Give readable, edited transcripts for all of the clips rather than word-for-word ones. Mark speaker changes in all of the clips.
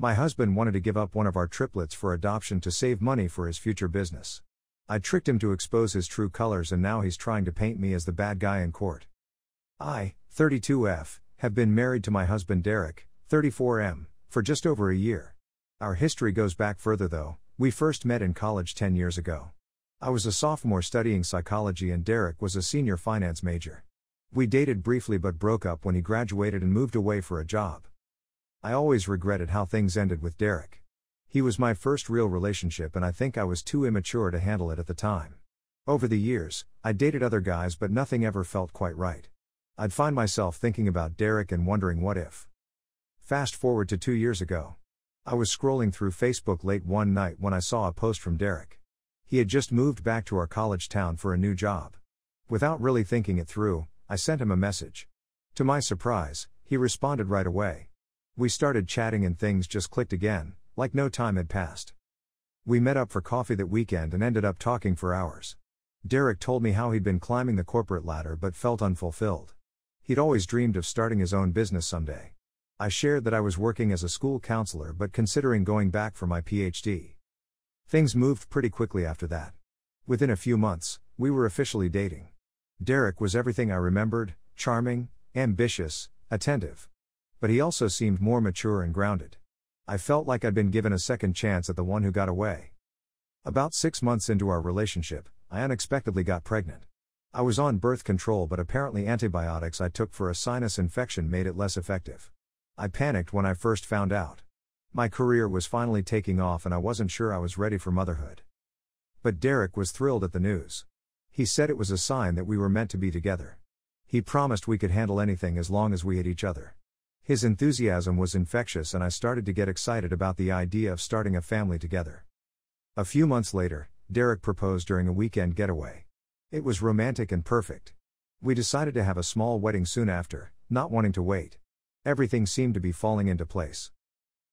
Speaker 1: My husband wanted to give up one of our triplets for adoption to save money for his future business. I tricked him to expose his true colors, and now he's trying to paint me as the bad guy in court. I, 32F, have been married to my husband Derek, 34M, for just over a year. Our history goes back further though. We first met in college 10 years ago. I was a sophomore studying psychology and Derek was a senior finance major. We dated briefly but broke up when he graduated and moved away for a job. I always regretted how things ended with Derek. He was my first real relationship and I think I was too immature to handle it at the time. Over the years, I dated other guys but nothing ever felt quite right. I'd find myself thinking about Derek and wondering what if. Fast forward to 2 years ago. I was scrolling through Facebook late one night when I saw a post from Derek. He had just moved back to our college town for a new job. Without really thinking it through, I sent him a message. To my surprise, he responded right away. We started chatting and things just clicked again, like no time had passed. We met up for coffee that weekend and ended up talking for hours. Derek told me how he'd been climbing the corporate ladder but felt unfulfilled. He'd always dreamed of starting his own business someday. I shared that I was working as a school counselor but considering going back for my PhD. Things moved pretty quickly after that. Within a few months, we were officially dating. Derek was everything I remembered: charming, ambitious, attentive. But he also seemed more mature and grounded. I felt like I'd been given a second chance at the one who got away. About 6 months into our relationship, I unexpectedly got pregnant. I was on birth control but apparently antibiotics I took for a sinus infection made it less effective. I panicked when I first found out. My career was finally taking off and I wasn't sure I was ready for motherhood. But Derek was thrilled at the news. He said it was a sign that we were meant to be together. He promised we could handle anything as long as we had each other. His enthusiasm was infectious and I started to get excited about the idea of starting a family together. A few months later, Derek proposed during a weekend getaway. It was romantic and perfect. We decided to have a small wedding soon after, not wanting to wait. Everything seemed to be falling into place.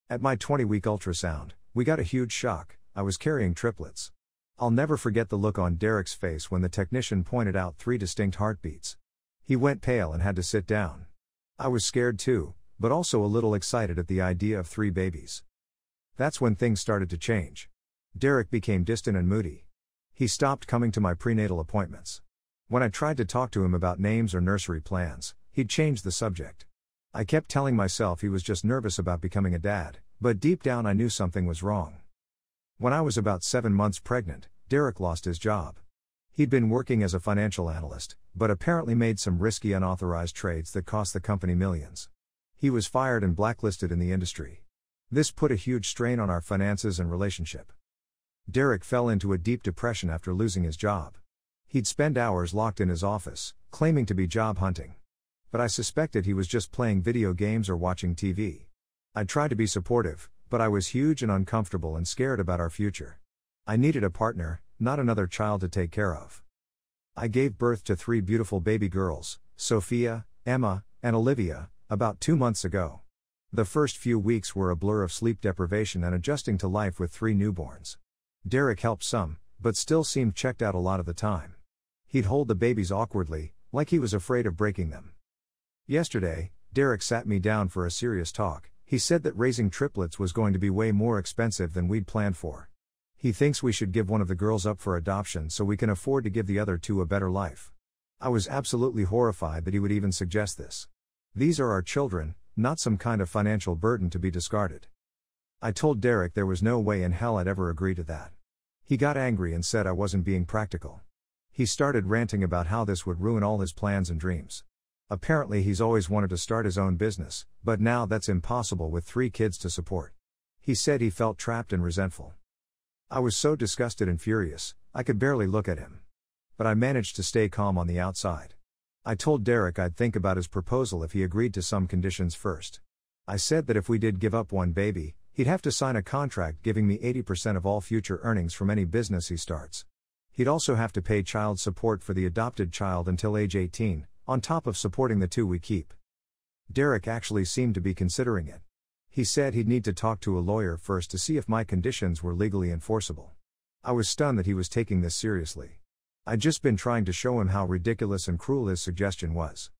Speaker 1: At my 20-week ultrasound, we got a huge shock. I was carrying triplets. I'll never forget the look on Derek's face when the technician pointed out 3 distinct heartbeats. He went pale and had to sit down. I was scared too, but also a little excited at the idea of 3 babies. That's when things started to change. Derek became distant and moody. He stopped coming to my prenatal appointments. When I tried to talk to him about names or nursery plans, he'd change the subject. I kept telling myself he was just nervous about becoming a dad, but deep down I knew something was wrong. When I was about 7 months pregnant, Derek lost his job. He'd been working as a financial analyst, but apparently made some risky unauthorized trades that cost the company millions. He was fired and blacklisted in the industry. This put a huge strain on our finances and relationship. Derek fell into a deep depression after losing his job. He'd spend hours locked in his office, claiming to be job hunting. But I suspected he was just playing video games or watching TV. I tried to be supportive, but I was huge and uncomfortable and scared about our future. I needed a partner, not another child to take care of. I gave birth to 3 beautiful baby girls, Sophia, Emma, and Olivia, about 2 months ago. The first few weeks were a blur of sleep deprivation and adjusting to life with 3 newborns. Derek helped some, but still seemed checked out a lot of the time. He'd hold the babies awkwardly, like he was afraid of breaking them. Yesterday, Derek sat me down for a serious talk. He said that raising triplets was going to be way more expensive than we'd planned for. He thinks we should give one of the girls up for adoption so we can afford to give the other 2 a better life. I was absolutely horrified that he would even suggest this. These are our children, not some kind of financial burden to be discarded. I told Derek there was no way in hell I'd ever agree to that. He got angry and said I wasn't being practical. He started ranting about how this would ruin all his plans and dreams. Apparently he's always wanted to start his own business, but now that's impossible with 3 kids to support. He said he felt trapped and resentful. I was so disgusted and furious, I could barely look at him. But I managed to stay calm on the outside. I told Derek I'd think about his proposal if he agreed to some conditions first. I said that if we did give up one baby, he'd have to sign a contract giving me 80% of all future earnings from any business he starts. He'd also have to pay child support for the adopted child until age 18, on top of supporting the 2 we keep. Derek actually seemed to be considering it. He said he'd need to talk to a lawyer first to see if my conditions were legally enforceable. I was stunned that he was taking this seriously. I'd just been trying to show him how ridiculous and cruel his suggestion was.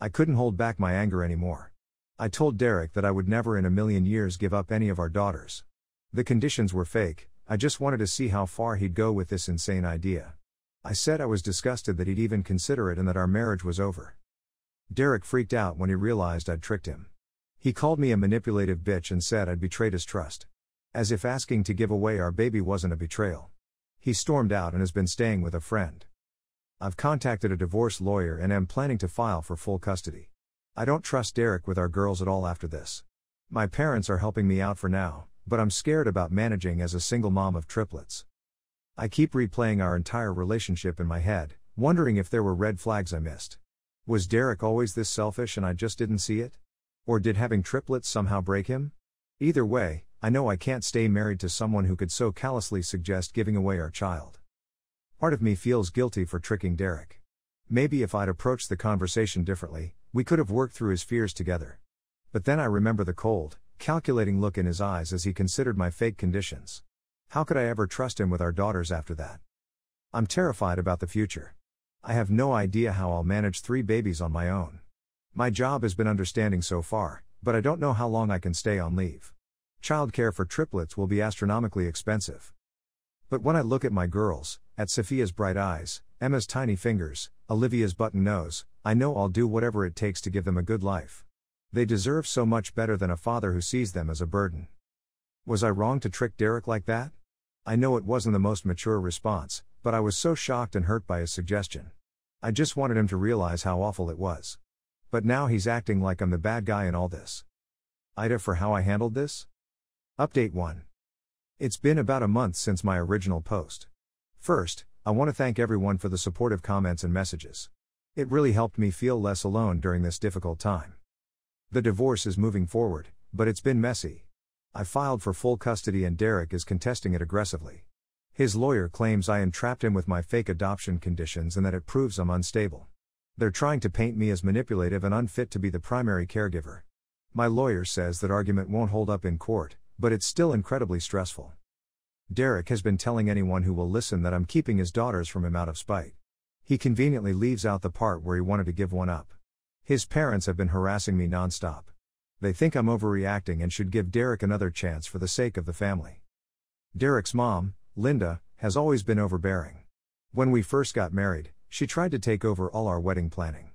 Speaker 1: I couldn't hold back my anger anymore. I told Derek that I would never in a million years give up any of our daughters. The conditions were fake, I just wanted to see how far he'd go with this insane idea. I said I was disgusted that he'd even consider it and that our marriage was over. Derek freaked out when he realized I'd tricked him. He called me a manipulative bitch and said I'd betrayed his trust. As if asking to give away our baby wasn't a betrayal. He stormed out and has been staying with a friend. I've contacted a divorce lawyer and am planning to file for full custody. I don't trust Derek with our girls at all after this. My parents are helping me out for now, but I'm scared about managing as a single mom of triplets. I keep replaying our entire relationship in my head, wondering if there were red flags I missed. Was Derek always this selfish and I just didn't see it? Or did having triplets somehow break him? Either way, I know I can't stay married to someone who could so callously suggest giving away our child. Part of me feels guilty for tricking Derek. Maybe if I'd approached the conversation differently, we could have worked through his fears together. But then I remember the cold, calculating look in his eyes as he considered my fake conditions. How could I ever trust him with our daughters after that? I'm terrified about the future. I have no idea how I'll manage 3 babies on my own. My job has been understanding so far, but I don't know how long I can stay on leave. Childcare for triplets will be astronomically expensive. But when I look at my girls, at Sophia's bright eyes, Emma's tiny fingers, Olivia's button nose, I know I'll do whatever it takes to give them a good life. They deserve so much better than a father who sees them as a burden. Was I wrong to trick Derek like that? I know it wasn't the most mature response, but I was so shocked and hurt by his suggestion. I just wanted him to realize how awful it was. But now he's acting like I'm the bad guy in all this. Ida for how I handled this? Update 1. It's been about a month since my original post. First, I want to thank everyone for the supportive comments and messages. It really helped me feel less alone during this difficult time. The divorce is moving forward, but it's been messy. I filed for full custody and Derek is contesting it aggressively. His lawyer claims I entrapped him with my fake adoption conditions and that it proves I'm unstable. They're trying to paint me as manipulative and unfit to be the primary caregiver. My lawyer says that argument won't hold up in court, but it's still incredibly stressful. Derek has been telling anyone who will listen that I'm keeping his daughters from him out of spite. He conveniently leaves out the part where he wanted to give one up. His parents have been harassing me nonstop. They think I'm overreacting and should give Derek another chance for the sake of the family. Derek's mom, Linda, has always been overbearing. When we first got married, she tried to take over all our wedding planning.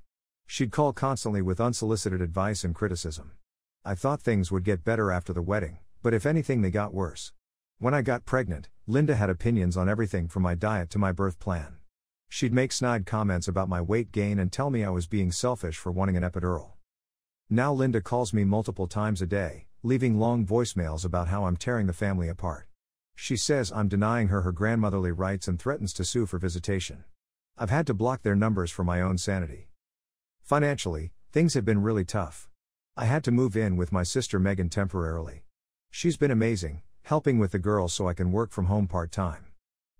Speaker 1: She'd call constantly with unsolicited advice and criticism. I thought things would get better after the wedding, but if anything they got worse. When I got pregnant, Linda had opinions on everything from my diet to my birth plan. She'd make snide comments about my weight gain and tell me I was being selfish for wanting an epidural. Now Linda calls me multiple times a day, leaving long voicemails about how I'm tearing the family apart. She says I'm denying her grandmotherly rights and threatens to sue for visitation. I've had to block their numbers for my own sanity. Financially, things have been really tough. I had to move in with my sister Megan temporarily. She's been amazing, helping with the girls so I can work from home part-time.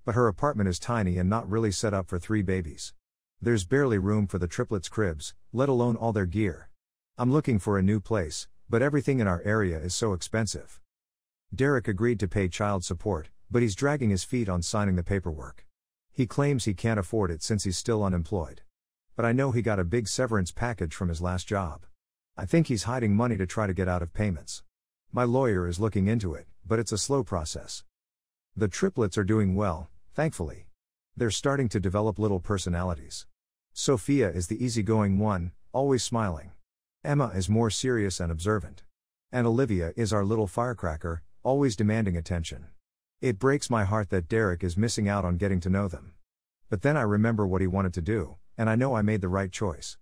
Speaker 1: But her apartment is tiny and not really set up for 3 babies. There's barely room for the triplets' cribs, let alone all their gear. I'm looking for a new place, but everything in our area is so expensive. Derek agreed to pay child support, but he's dragging his feet on signing the paperwork. He claims he can't afford it since he's still unemployed. But I know he got a big severance package from his last job. I think he's hiding money to try to get out of payments. My lawyer is looking into it, but it's a slow process. The triplets are doing well, thankfully. They're starting to develop little personalities. Sophia is the easygoing one, always smiling. Emma is more serious and observant. And Olivia is our little firecracker, always demanding attention. It breaks my heart that Derek is missing out on getting to know them. But then I remember what he wanted to do, and I know I made the right choice.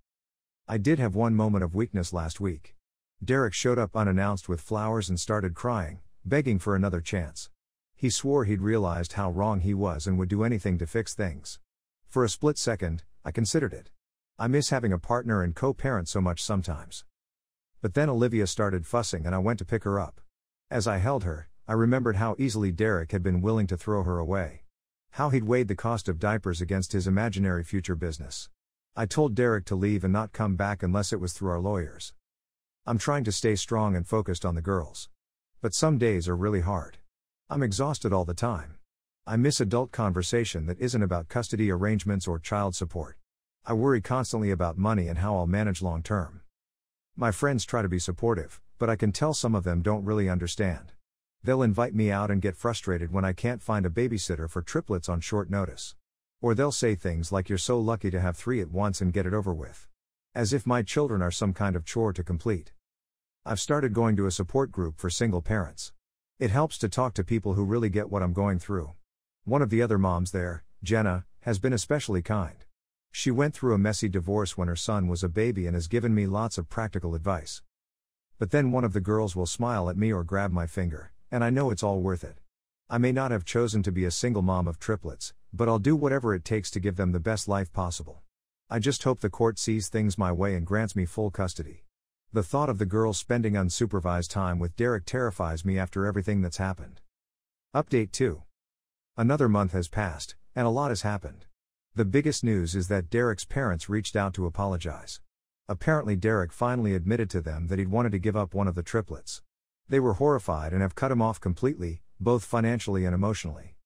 Speaker 1: I did have one moment of weakness last week. Derek showed up unannounced with flowers and started crying, begging for another chance. He swore he'd realized how wrong he was and would do anything to fix things. For a split second, I considered it. I miss having a partner and co-parent so much sometimes. But then Olivia started fussing and I went to pick her up. As I held her, I remembered how easily Derek had been willing to throw her away. How he'd weighed the cost of diapers against his imaginary future business. I told Derek to leave and not come back unless it was through our lawyers. I'm trying to stay strong and focused on the girls. But some days are really hard. I'm exhausted all the time. I miss adult conversation that isn't about custody arrangements or child support. I worry constantly about money and how I'll manage long term. My friends try to be supportive, but I can tell some of them don't really understand. They'll invite me out and get frustrated when I can't find a babysitter for triplets on short notice. Or they'll say things like, "You're so lucky to have 3 at once and get it over with." As if my children are some kind of chore to complete. I've started going to a support group for single parents. It helps to talk to people who really get what I'm going through. One of the other moms there, Jenna, has been especially kind. She went through a messy divorce when her son was a baby and has given me lots of practical advice. But then one of the girls will smile at me or grab my finger, and I know it's all worth it. I may not have chosen to be a single mom of triplets, but I'll do whatever it takes to give them the best life possible. I just hope the court sees things my way and grants me full custody. The thought of the girls spending unsupervised time with Derek terrifies me after everything that's happened. Update 2. Another month has passed, and a lot has happened. The biggest news is that Derek's parents reached out to apologize. Apparently Derek finally admitted to them that he'd wanted to give up one of the triplets. They were horrified and have cut him off completely, both financially and emotionally.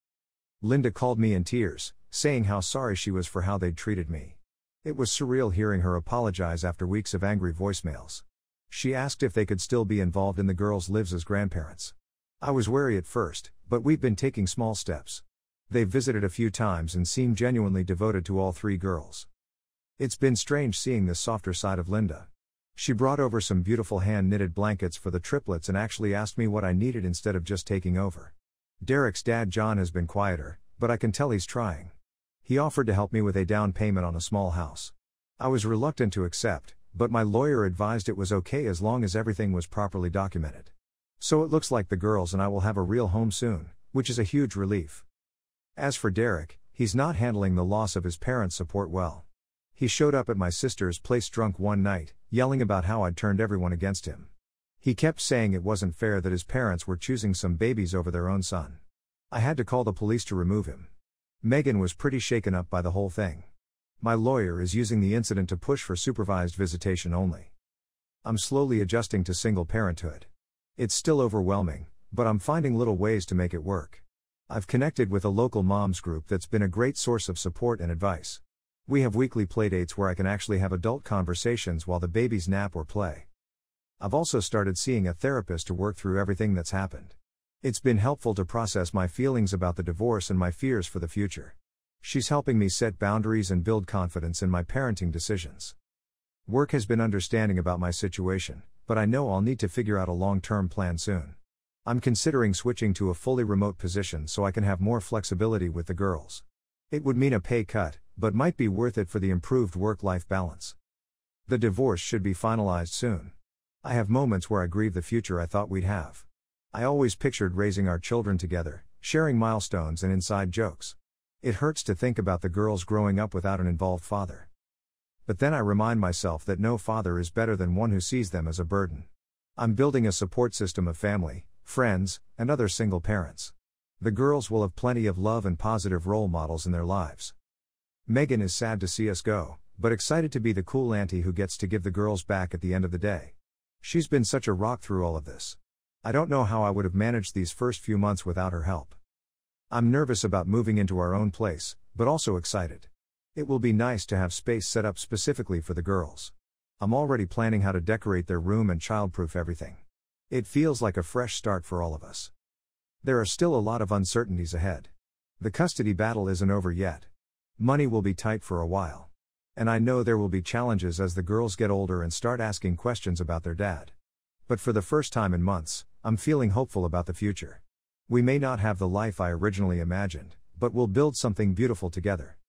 Speaker 1: Linda called me in tears, saying how sorry she was for how they'd treated me. It was surreal hearing her apologize after weeks of angry voicemails. She asked if they could still be involved in the girls' lives as grandparents. I was wary at first, but we've been taking small steps. They've visited a few times and seem genuinely devoted to all 3 girls. It's been strange seeing this softer side of Linda. She brought over some beautiful hand-knitted blankets for the triplets and actually asked me what I needed instead of just taking over. Derek's dad John has been quieter, but I can tell he's trying. He offered to help me with a down payment on a small house. I was reluctant to accept, but my lawyer advised it was okay as long as everything was properly documented. So it looks like the girls and I will have a real home soon, which is a huge relief. As for Derek, he's not handling the loss of his parents' support well. He showed up at my sister's place drunk one night, yelling about how I'd turned everyone against him. He kept saying it wasn't fair that his parents were choosing some babies over their own son. I had to call the police to remove him. Megan was pretty shaken up by the whole thing. My lawyer is using the incident to push for supervised visitation only. I'm slowly adjusting to single parenthood. It's still overwhelming, but I'm finding little ways to make it work. I've connected with a local moms group that's been a great source of support and advice. We have weekly playdates where I can actually have adult conversations while the babies nap or play. I've also started seeing a therapist to work through everything that's happened. It's been helpful to process my feelings about the divorce and my fears for the future. She's helping me set boundaries and build confidence in my parenting decisions. Work has been understanding about my situation, but I know I'll need to figure out a long-term plan soon. I'm considering switching to a fully remote position so I can have more flexibility with the girls. It would mean a pay cut, but might be worth it for the improved work-life balance. The divorce should be finalized soon. I have moments where I grieve the future I thought we'd have. I always pictured raising our children together, sharing milestones and inside jokes. It hurts to think about the girls growing up without an involved father. But then I remind myself that no father is better than one who sees them as a burden. I'm building a support system of family, friends, and other single parents. The girls will have plenty of love and positive role models in their lives. Megan is sad to see us go, but excited to be the cool auntie who gets to give the girls back at the end of the day. She's been such a rock through all of this. I don't know how I would have managed these first few months without her help. I'm nervous about moving into our own place, but also excited. It will be nice to have space set up specifically for the girls. I'm already planning how to decorate their room and childproof everything. It feels like a fresh start for all of us. There are still a lot of uncertainties ahead. The custody battle isn't over yet. Money will be tight for a while. And I know there will be challenges as the girls get older and start asking questions about their dad. But for the first time in months, I'm feeling hopeful about the future. We may not have the life I originally imagined, but we'll build something beautiful together.